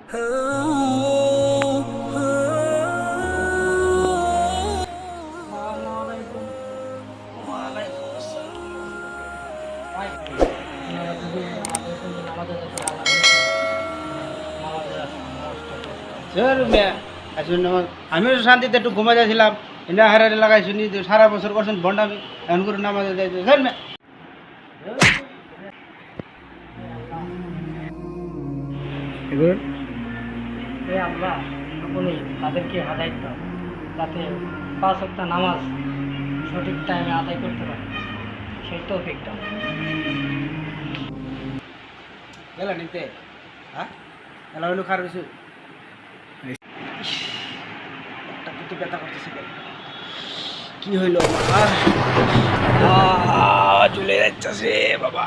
আমিও শান্তিতে একটু ঘুমা যাচ্ছিলাম, এনে হারারে লাগাই শুনি সারা বছর করছেন বন্ডামি, এমন করে নামাজে যাইতে স্যার মে আল্লাহ আপনি তাদেরকে হাদায়ত দাও যাতে 5 ওয়াক্ত নামাজ সঠিক টাইমে আদায় করতে পারে, সেই তৌফিক দাও। গেল নিতে হ্যাঁ এলা হইলো খার হয়েছে একটা কিছু ব্যথা করতেছে কি হইলো আমার চলে যাচ্ছে বাবা।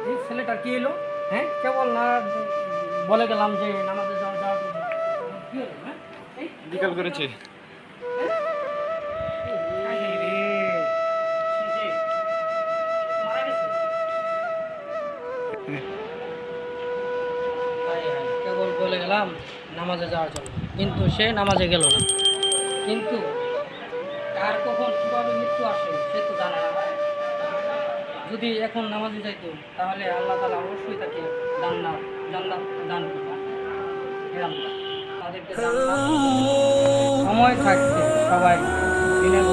এই ছেলেটার কি হলো? হ্যাঁ কেবল না বলে গেলাম যে নামাজে যাওয়া যাওয়া কি হলো? হ্যাঁ বিকাল করেছে। কেবল বলে গেলাম নামাজে যাওয়ার জন্য, কিন্তু সে নামাজে গেল না। কিন্তু কার কখন কীভাবে মৃত্যু আসে সে তো জানে না। যদি এখন নামাজে যাইতো তাহলে আল্লাহ তাআলা অবশ্যই তাকে জান্নাত দান করবেন। হে আল্লাহ, তাদেরকে জান্নাত সময় থাকতে সবাই দিনের